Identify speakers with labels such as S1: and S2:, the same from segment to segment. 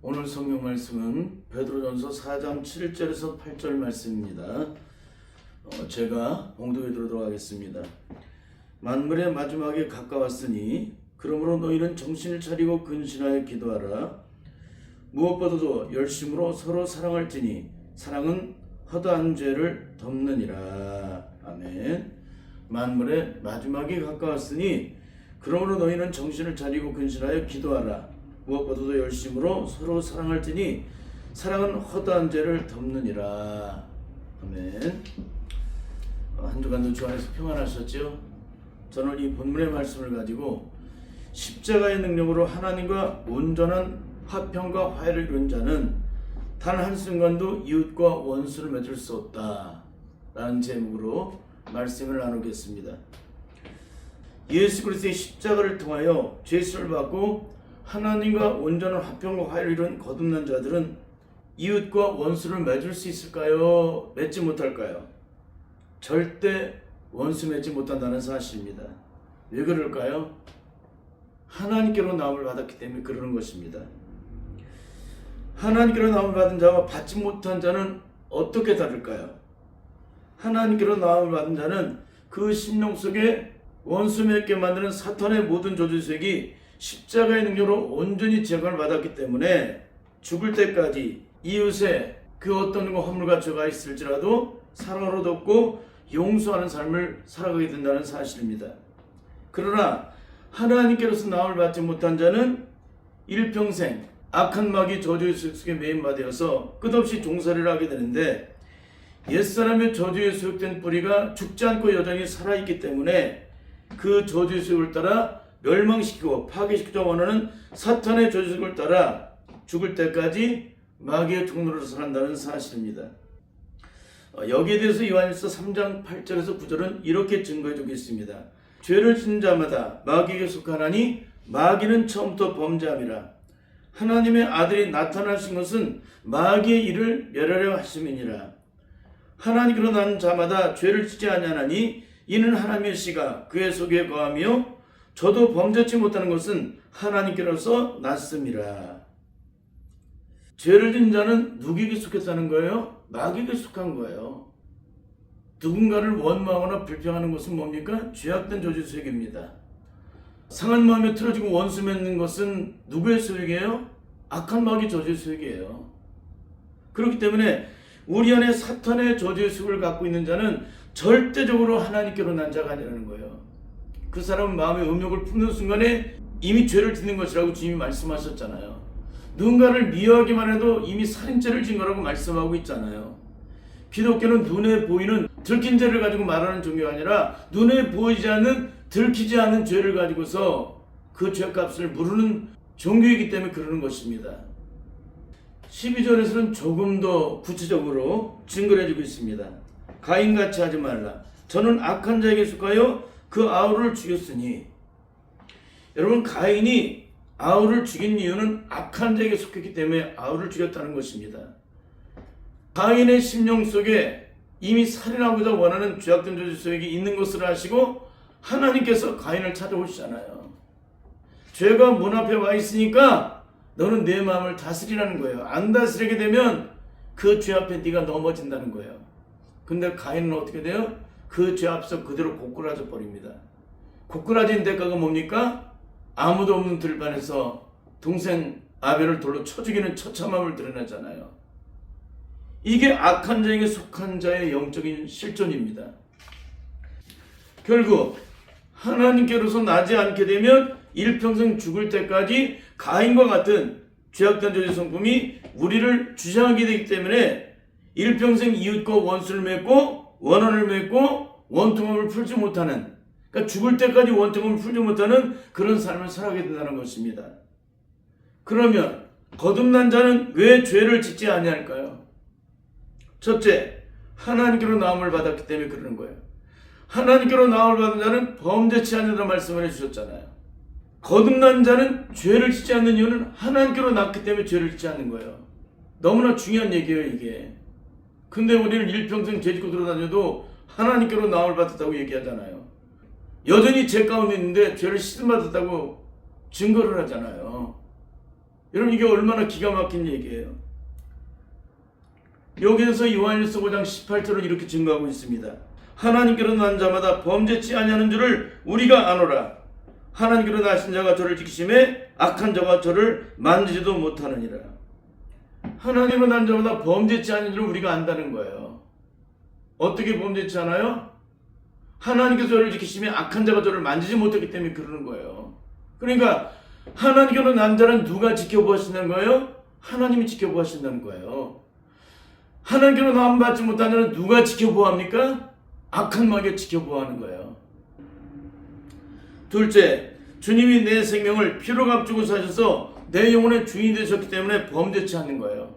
S1: 오늘 성경 말씀은 베드로전서 4장 7절에서 8절 말씀입니다. 제가 봉독해 드리도록 하겠습니다. 만물의 마지막에 가까웠으니 그러므로 너희는 정신을 차리고 근신하여 기도하라. 무엇보다도 열심으로 서로 사랑할지니 사랑은 허다한 죄를 덮느니라. 아멘. 만물의 마지막에 가까웠으니 그러므로 너희는 정신을 차리고 근신하여 기도하라. 무엇보다도 열심으로 서로 사랑할지니 사랑은 허다한 죄를 덮느니라. 아멘. 한 주간도 주 안에서 평안하셨죠? 저는 이 본문의 말씀을 가지고 십자가의 능력으로 하나님과 온전한 화평과 화해를 이룬 자는 단 한순간도 이웃과 원수를 맺을 수 없다 라는 제목으로 말씀을 나누겠습니다. 예수 그리스도의 십자가를 통하여 죄수를 받고 하나님과 온전한 화평과 화해를 이룬 거듭난 자들은 이웃과 원수를 맺을 수 있을까요? 맺지 못할까요? 절대 원수 맺지 못한다는 사실입니다. 왜 그럴까요? 하나님께로 나음을 받았기 때문에 그러는 것입니다. 하나님께로 나음을 받은 자와 받지 못한 자는 어떻게 다를까요? 하나님께로 나음을 받은 자는 그 심령 속에 원수 맺게 만드는 사탄의 모든 저주색이 십자가의 능력으로 온전히 제거를 받았기 때문에 죽을 때까지 이웃의 그 어떤 허물과 죄가 있을지라도 사랑으로 돕고 용서하는 삶을 살아가게 된다는 사실입니다. 그러나 하나님께로서 나음을 받지 못한 자는 일평생 악한 마귀 저주의 속에 매인받아서 끝없이 종살이를 하게 되는데 옛사람의 저주에 소욕된 뿌리가 죽지 않고 여전히 살아있기 때문에 그 저주의 속을 따라 멸망시키고 파괴시키자 원하는 사탄의 저주의 따라 죽을 때까지 마귀의 종로로서 산다는 사실입니다. 여기에 대해서 요한일서 3장 8절에서 9절은 이렇게 증거해주고 있습니다. 죄를 짓는 자마다 마귀에게 속하나니 마귀는 처음부터 범죄함이라. 하나님의 아들이 나타나신 것은 마귀의 일을 멸하려 하심이니라. 하나님께로 난 자마다 죄를 짓지 아니하나니 이는 하나님의 씨가 그의 속에 거하며 저도 범죄치 못하는 것은 하나님께로서 났음이라. 죄를 짓는 자는 누구에게 속했다는 거예요? 마귀에게 속한 거예요. 누군가를 원망하거나 불평하는 것은 뭡니까? 죄악된 저주 소욕입니다. 상한 마음에 틀어지고 원수 맺는 것은 누구의 소욕이에요? 악한 마귀 저주의 소욕이에요. 그렇기 때문에 우리 안에 사탄의 저주의 소욕을 갖고 있는 자는 절대적으로 하나님께로 난 자가 아니라는 거예요. 그 사람은 마음의 음욕을 품는 순간에 이미 죄를 짓는 것이라고 주님이 말씀하셨잖아요. 누군가를 미워하기만 해도 이미 살인죄를 지은 거라고 말씀하고 있잖아요. 기독교는 눈에 보이는 들킨 죄를 가지고 말하는 종교가 아니라 눈에 보이지 않는 들키지 않는 죄를 가지고서 그 죄값을 물으는 종교이기 때문에 그러는 것입니다. 12절에서는 조금 더 구체적으로 증거를 해주고 있습니다. 가인같이 하지 말라. 저는 악한 자에게 속하여 그 아우를 죽였으니. 여러분, 가인이 아우를 죽인 이유는 악한 자에게 속했기 때문에 아우를 죽였다는 것입니다. 가인의 심령 속에 이미 살인하고자 원하는 죄악된 저주 소욕이 있는 것을 아시고 하나님께서 가인을 찾아오시잖아요. 죄가 문 앞에 와 있으니까 너는 내 마음을 다스리라는 거예요. 안 다스리게 되면 그 죄 앞에 네가 넘어진다는 거예요. 근데 가인은 어떻게 돼요? 그 죄 앞서 그대로 고꾸라져 버립니다. 고꾸라진 대가가 뭡니까? 아무도 없는 들판에서 동생 아벨을 돌로 쳐 죽이는 처참함을 드러내잖아요. 이게 악한 자에게 속한 자의 영적인 실존입니다. 결국 하나님께로서 나지 않게 되면 일평생 죽을 때까지 가인과 같은 죄악된 저주의 성품이 우리를 주장하게 되기 때문에 일평생 이웃과 원수를 맺고 원한을 맺고 원통함을 풀지 못하는, 그러니까 죽을 때까지 원통함을 풀지 못하는 그런 삶을 살아가게 된다는 것입니다. 그러면 거듭난 자는 왜 죄를 짓지 아니할까요? 첫째, 하나님께로 나음을 받았기 때문에 그러는 거예요. 하나님께로 나음을 받은 자는 범죄치 않는다 말씀을 해주셨잖아요. 거듭난 자는 죄를 짓지 않는 이유는 하나님께로 났기 때문에 죄를 짓지 않는 거예요. 너무나 중요한 얘기예요, 이게. 근데 우리는 일평생 죄 짓고 돌아다녀도 하나님께로 나음을 받았다고 얘기하잖아요. 여전히 죄 가운데 있는데 죄를 씻음 받았다고 증거를 하잖아요. 여러분, 이게 얼마나 기가 막힌 얘기예요. 여기에서 요한일서 5장 18절은 이렇게 증거하고 있습니다. 하나님께로 난 자마다 범죄치 아니하는 줄을 우리가 아노라. 하나님께로 나신 자가 저를 지키심에 악한 자가 저를 만지지도 못하느니라. 하나님으로 난 자마다 범죄치 않은 줄을 우리가 안다는 거예요. 어떻게 범죄치 않아요? 하나님께서 저를 지키시면 악한 자가 저를 만지지 못했기 때문에 그러는 거예요. 그러니까 하나님께로 난 자는 누가 지켜보신다는 거예요? 하나님이 지켜보신다는 거예요. 하나님께로 남 받지 못한 자는 누가 지켜보합니까? 악한 마귀가 지켜보하는 거예요. 둘째, 주님이 내 생명을 피로 값주고 사셔서 내 영혼의 주인이 되셨기 때문에 범죄치 않는 거예요.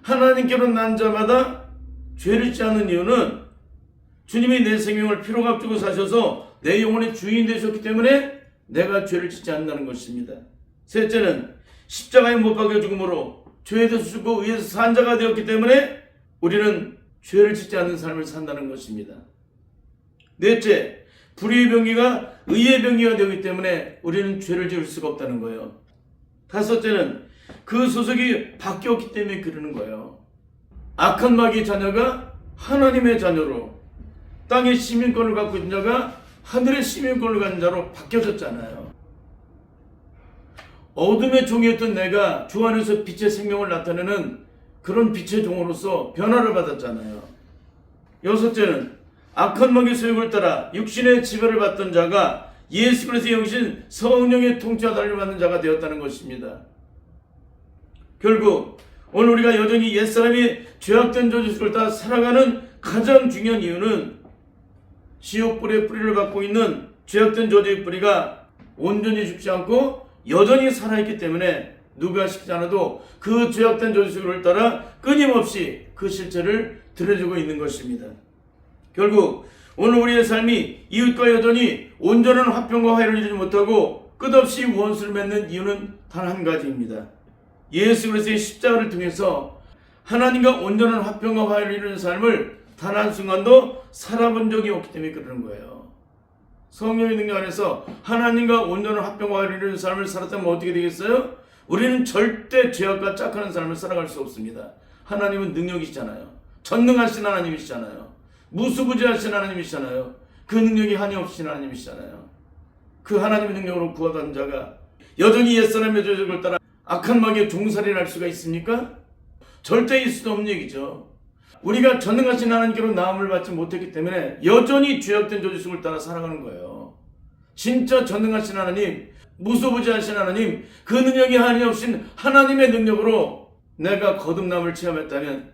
S1: 하나님께로 난 자마다 죄를 짓지 않는 이유는 주님이 내 생명을 피로 값주고 사셔서 내 영혼의 주인이 되셨기 때문에 내가 죄를 짓지 않는다는 것입니다. 셋째는 십자가에 못 박혀 죽음으로 죄에 대해서 죽고 의에서 산 자가 되었기 때문에 우리는 죄를 짓지 않는 삶을 산다는 것입니다. 넷째, 불의의 병기가 의의 병기가 되기 때문에 우리는 죄를 지을 수가 없다는 거예요. 다섯째는 그 소속이 바뀌었기 때문에 그러는 거예요. 악한 마귀의 자녀가 하나님의 자녀로, 땅의 시민권을 갖고 있는 자가 하늘의 시민권을 가진 자로 바뀌어졌잖아요. 어둠의 종이었던 내가 주 안에서 빛의 생명을 나타내는 그런 빛의 종으로서 변화를 받았잖아요. 여섯째는 악한 마귀의 소욕을 따라 육신의 지배를 받던 자가 예수 그리스도의 영신 성령의 통치와 달을 받는 자가 되었다는 것입니다. 결국 오늘 우리가 여전히 옛사람이 죄악된 저주를 따라 살아가는 가장 중요한 이유는 지옥불의 뿌리를 갖고 있는 죄악된 저주의 뿌리가 온전히 죽지 않고 여전히 살아있기 때문에 누가 시키지 않아도 그 죄악된 저주를 따라 끊임없이 그 실체를 드러내주고 있는 것입니다. 결국 오늘 우리의 삶이 이웃과 여전히 온전한 화평과 화해를 이루지 못하고 끝없이 원수를 맺는 이유는 단 한 가지입니다. 예수 그리스도의 십자가를 통해서 하나님과 온전한 화평과 화해를 이루는 삶을 단 한순간도 살아본 적이 없기 때문에 그러는 거예요. 성령의 능력 안에서 하나님과 온전한 화평과 화해를 이루는 삶을 살았다면 어떻게 되겠어요? 우리는 절대 죄악과 짝하는 삶을 살아갈 수 없습니다. 하나님은 능력이시잖아요. 전능하신 하나님이시잖아요. 무수부지하신 하나님이시잖아요. 그 능력이 한이없으신 하나님이시잖아요. 그 하나님의 능력으로 구하던 자가 여전히 옛사람의 죄악을 따라 악한 마귀의 종살이를 할 수가 있습니까? 절대 있을 수 없는 얘기죠. 우리가 전능하신 하나님께로 나음을 받지 못했기 때문에 여전히 죄악된 저주 속을 따라 살아가는 거예요. 진짜 전능하신 하나님, 무소부지하신 하나님, 그 능력이 한이없인 하나님의 능력으로 내가 거듭남을 체험했다면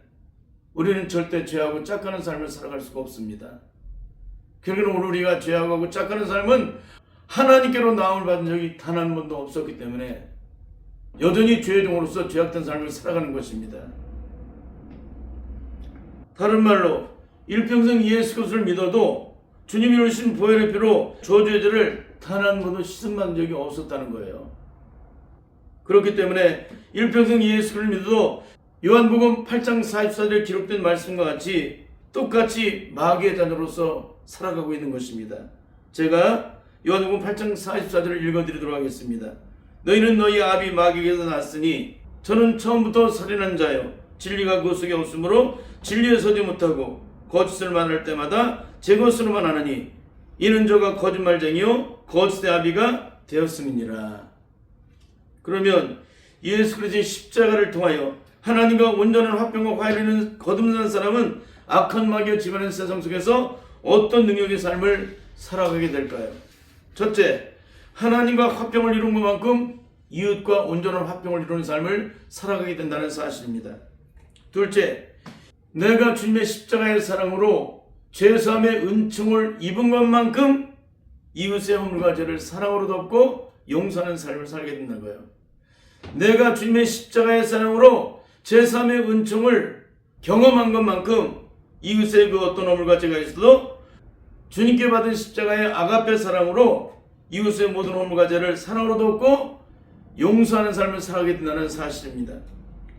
S1: 우리는 절대 죄하고 짝하는 삶을 살아갈 수가 없습니다. 결국은 오늘 우리가 죄하고 짝하는 삶은 하나님께로 나음을 받은 적이 단 한 번도 없었기 때문에 여전히 죄의 종으로서 죄악된 삶을 살아가는 것입니다. 다른 말로 일평생 예수 그리스도를 믿어도 주님이 이루신 보혈의 피로 저주의 죄를 단 한 번도 씻음받은 적이 없었다는 거예요. 그렇기 때문에 일평생 예수 그리스도를 믿어도 요한복음 8장 44절에 기록된 말씀과 같이 똑같이 마귀의 자녀로서 살아가고 있는 것입니다. 제가 요한복음 8장 44절을 읽어드리도록 하겠습니다. 너희는 너희 아비 마귀에게서 났으니 저는 처음부터 살인한 자요 진리가 그 속에 없으므로 진리에 서지 못하고 거짓을 말할 때마다 제 것으로만 하느니 이는 저가 거짓말쟁이요 거짓의 아비가 되었음이니라. 그러면 예수 그리스도의 십자가를 통하여 하나님과 온전한 화평과 화해를 거듭난 사람은 악한 마귀가 지배하는 세상 속에서 어떤 능력의 삶을 살아가게 될까요? 첫째, 하나님과 화평을 이룬 것만큼 이웃과 온전한 화평을 이루는 삶을 살아가게 된다는 사실입니다. 둘째, 내가 주님의 십자가의 사랑으로 죄사함의 은총을 입은 것만큼 이웃의 허물과 죄를 사랑으로 덮고 용서하는 삶을 살게 된다는 거예요. 내가 주님의 십자가의 사랑으로 죄사함의 은총을 경험한 것만큼 이웃의 그 어떤 허물과 죄가 있어도 주님께 받은 십자가의 아가페 사랑으로 이웃의 모든 허물과 죄를 사랑으로 덮고 용서하는 삶을 살아가게 된다는 사실입니다.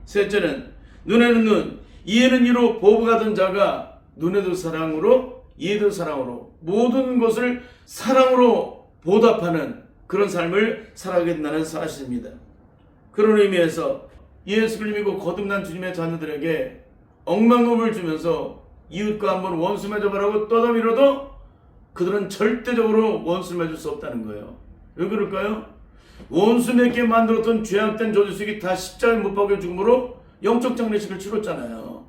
S1: 셋째는 눈에는 눈, 이에는 이로 보복하던 자가 눈에도 사랑으로 이에도 사랑으로 모든 것을 사랑으로 보답하는 그런 삶을 살아가게 된다는 사실입니다. 그런 의미에서 예수 그리스도 믿고 거듭난 주님의 자녀들에게 억만금을 주면서 이웃과 한번 원수 맺어보라고 떠다밀어도 그들은 절대적으로 원수를 맺을 수 없다는 거예요. 왜 그럴까요? 원수 맺게 만들었던 죄악된 저주석이 다 십자가에 못 박혀 죽음으로 영적 장례식을 치렀잖아요.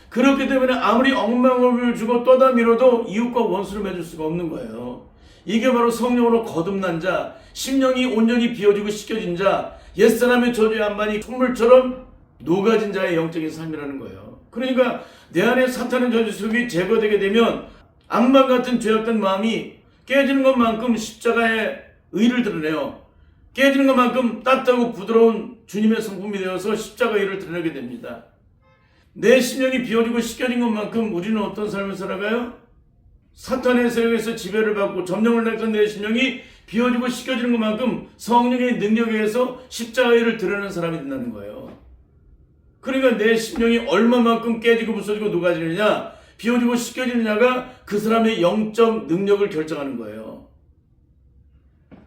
S1: 그렇기 때문에 아무리 억만금을 주고 떠다밀어도 이웃과 원수를 맺을 수가 없는 거예요. 이게 바로 성령으로 거듭난 자, 심령이 온전히 비워지고 씻겨진 자, 옛사람의 저주의 안반이 촛물처럼 녹아진 자의 영적인 삶이라는 거예요. 그러니까 내 안에 사탄의 저주석이 제거되게 되면 안반 같은 죄악된 마음이 깨지는 것만큼 십자가의 의를 드러내요. 깨지는 것만큼 따뜻하고 부드러운 주님의 성품이 되어서 십자가의 의를 드러내게 됩니다. 내 심령이 비워지고 씻겨진 것만큼 우리는 어떤 삶을 살아가요? 사탄의 세력에서 지배를 받고 점령을 했던 내 심령이 비워지고 씻겨지는 것만큼 성령의 능력에 의해서 십자가의 의를 드러내는 사람이 된다는 거예요. 그러니까 내 심령이 얼마만큼 깨지고 부서지고 녹아지느냐, 비워지고 씻겨지느냐가 그 사람의 영적 능력을 결정하는 거예요.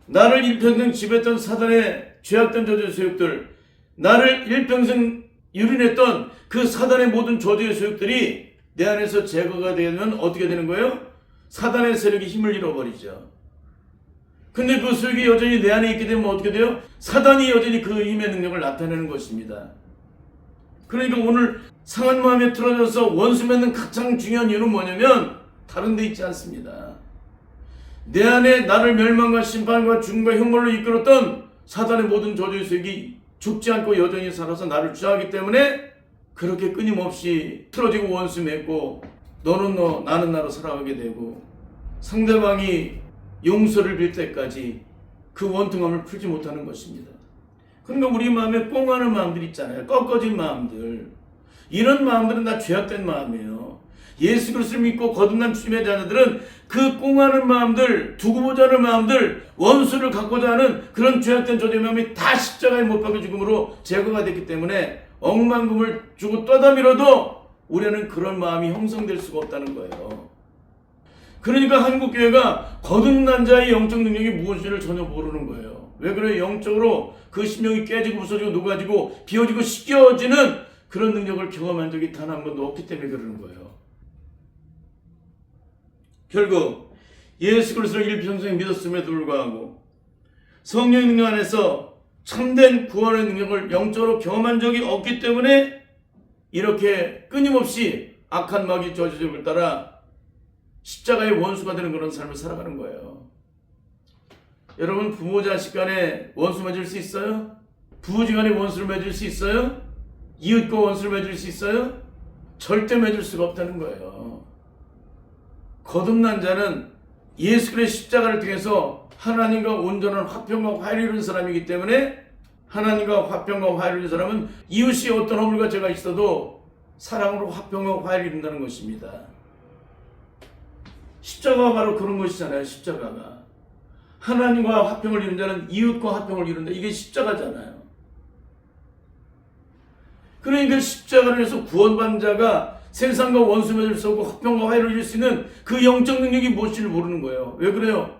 S1: 나를 일평생 지배했던 사단의 죄악된 저주의 세력들, 나를 일평생 유린했던 그 사단의 모든 저주의 세력들이 내 안에서 제거가 되면 어떻게 되는 거예요? 사단의 세력이 힘을 잃어버리죠. 근데 그 세력이 여전히 내 안에 있게 되면 어떻게 돼요? 사단이 여전히 그 힘의 능력을 나타내는 것입니다. 그러니까 오늘 상한 마음에 틀어져서 원수 맺는 가장 중요한 이유는 뭐냐면 다른 데 있지 않습니다. 내 안에 나를 멸망과 심판과 죽음과 형벌로 이끌었던 사단의 모든 저주의 세력이 죽지 않고 여전히 살아서 나를 주장하기 때문에 그렇게 끊임없이 틀어지고 원수 맺고 너는 너 나는 나로 살아가게 되고 상대방이 용서를 빌 때까지 그 원통함을 풀지 못하는 것입니다. 그러니까 우리 마음에 꽁하는 마음들 있잖아요. 꺾어진 마음들. 이런 마음들은 다 죄악된 마음이에요. 예수 그리스도를 믿고 거듭난 주님의 자녀들은 그 꽁하는 마음들, 두고 보자는 마음들, 원수를 갖고자 하는 그런 죄악된 저주의 마음이 다 십자가에 못 박혀 죽음으로 제거가 됐기 때문에 억만금을 주고 떠다밀어도 우리는 그런 마음이 형성될 수가 없다는 거예요. 그러니까 한국교회가 거듭난 자의 영적 능력이 무엇인지를 전혀 모르는 거예요. 왜 그래요? 영적으로 그 심령이 깨지고 부서지고 녹아지고 비워지고 씻겨지는 그런 능력을 경험한 적이 단 한 번도 없기 때문에 그러는 거예요. 결국 예수 그리스도를 일평생 믿었음에도 불구하고 성령의 능력 안에서 참된 구원의 능력을 영적으로 경험한 적이 없기 때문에 이렇게 끊임없이 악한 마귀 저주적을 따라 십자가의 원수가 되는 그런 삶을 살아가는 거예요. 여러분, 부모 자식 간에 원수 맺을 수 있어요? 부부지간에 원수를 맺을 수 있어요? 이웃과 원수를 맺을 수 있어요? 절대 맺을 수가 없다는 거예요. 거듭난 자는 예수 그리스도의 십자가를 통해서 하나님과 온전한 화평과 화해를 이루는 사람이기 때문에 하나님과 화평과 화해를 이루는 사람은 이웃이 어떤 허물과 죄가 있어도 사랑으로 화평과 화해를 이룬다는 것입니다. 십자가가 바로 그런 것이잖아요. 십자가가 하나님과 화평을 이룬 자는 이웃과 화평을 이룬다. 이게 십자가잖아요. 그러니까 십자가를 해서 구원받은 자가 세상과 원수 맺을 수 없고 화평과 화해를 이룰 수 있는 그 영적 능력이 무엇인지를 모르는 거예요. 왜 그래요?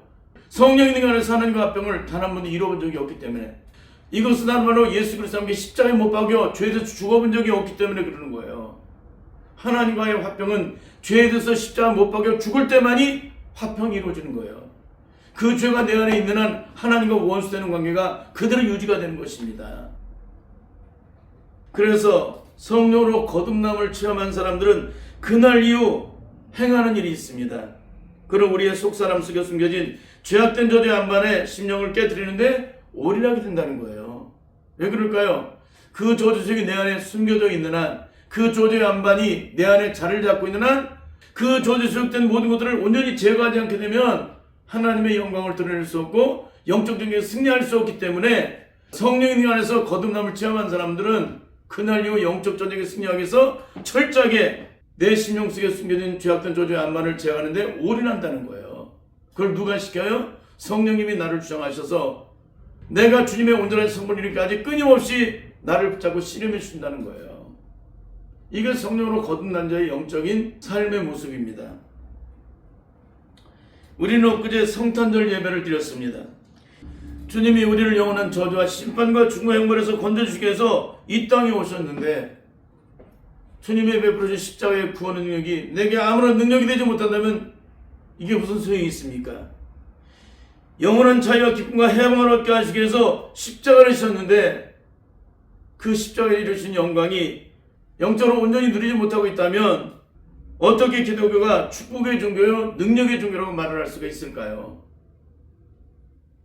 S1: 성령의 능력 안에서 하나님과 화평을 단 한 번도 이뤄본 적이 없기 때문에, 이것은 바로 예수 그리스도와 함께 십자가에 못 박여 죄에 대해서 죽어본 적이 없기 때문에 그러는 거예요. 하나님과의 화평은 죄에 대해서 십자가에 못 박여 죽을 때만이 화평이 이루어지는 거예요. 그 죄가 내 안에 있는 한 하나님과 원수되는 관계가 그대로 유지가 되는 것입니다. 그래서 성령으로 거듭남을 체험한 사람들은 그날 이후 행하는 일이 있습니다. 그럼 우리의 속사람 속에 숨겨진 죄악된 저주의 안반에 심령을 깨뜨리는데 올인하게 된다는 거예요. 왜 그럴까요? 그 저주색이 내 안에 숨겨져 있는 한, 그 저주의 안반이 내 안에 자리를 잡고 있는 한, 그 저주색된 모든 것들을 온전히 제거하지 않게 되면 하나님의 영광을 드러낼 수 없고 영적 경계에서 승리할 수 없기 때문에 성령의 능력 안에서 거듭남을 체험한 사람들은 그날 이후 영적 전쟁에 승리하기 위해서 철저하게 내 심령 속에 숨겨진 죄악된 저주의 안반을 제거하는데 올인한다는 거예요. 그걸 누가 시켜요? 성령님이 나를 주장하셔서 내가 주님의 온전한 성품을 이루기까지 끊임없이 나를 붙잡고 씨름해 주신다는 거예요. 이게 성령으로 거듭난 자의 영적인 삶의 모습입니다. 우리는 엊그제 성탄절 예배를 드렸습니다. 주님이 우리를 영원한 저주와 심판과 죽음의 형벌에서 건져주시기 위해서 이 땅에 오셨는데 주님의 베풀어진 십자가의 구원의 능력이 내게 아무런 능력이 되지 못한다면 이게 무슨 소용이 있습니까? 영원한 자유와 기쁨과 해방을 얻게 하시기 위해서 십자가를 지셨는데 그 십자가에 이르신 영광이 영적으로 온전히 누리지 못하고 있다면 어떻게 기독교가 축복의 종교요 능력의 종교라고 말을 할 수가 있을까요?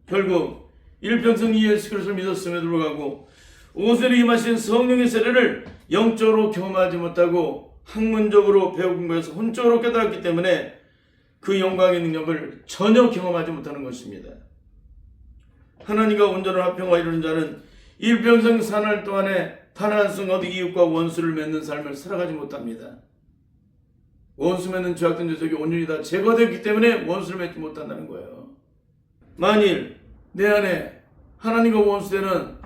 S1: 결국 일평생 예수 그리스도를 믿었음에도 불구하고 오순에 임하신 성령의 세례를 영적으로 경험하지 못하고 학문적으로 배운 거에서 혼적으로 깨달았기 때문에 그 영광의 능력을 전혀 경험하지 못하는 것입니다. 하나님과 온전한 화평과 이루는 자는 일평생 사날 동안에 단 한 순간도 이웃과 원수를 맺는 삶을 살아가지 못합니다. 원수 맺는 죄악된 녀석이 온전히 다 제거되기 때문에 원수를 맺지 못한다는 거예요. 만일 내 안에 하나님과 원수되는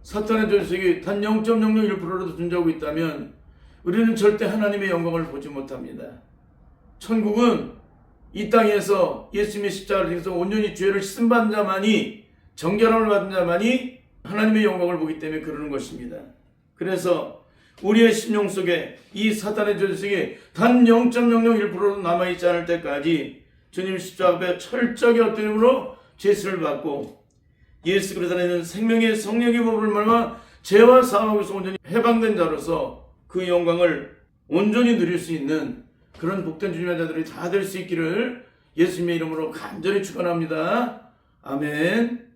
S1: 사탄의 죄악이 단 0.001%라도 존재하고 있다면 우리는 절대 하나님의 영광을 보지 못합니다. 천국은 이 땅에서 예수님의 십자가를 통해서 온전히 죄를 씻음받은 자만이 정결함을 받은 자만이 하나님의 영광을 보기 때문에 그러는 것입니다. 그래서 우리의 심령 속에 이 사탄의 죄성이 단 0.001%도 남아있지 않을 때까지 주님 십자가 앞에 철저하게 엎드림으로 죄수를 받고 예수 그리스도 안에 있는 생명의 성령의 법을 말마 죄와 사망에서 온전히 해방된 자로서 그 영광을 온전히 누릴 수 있는 그런 복된 주님의 자들이 다 될 수 있기를 예수님의 이름으로 간절히 축원합니다. 아멘.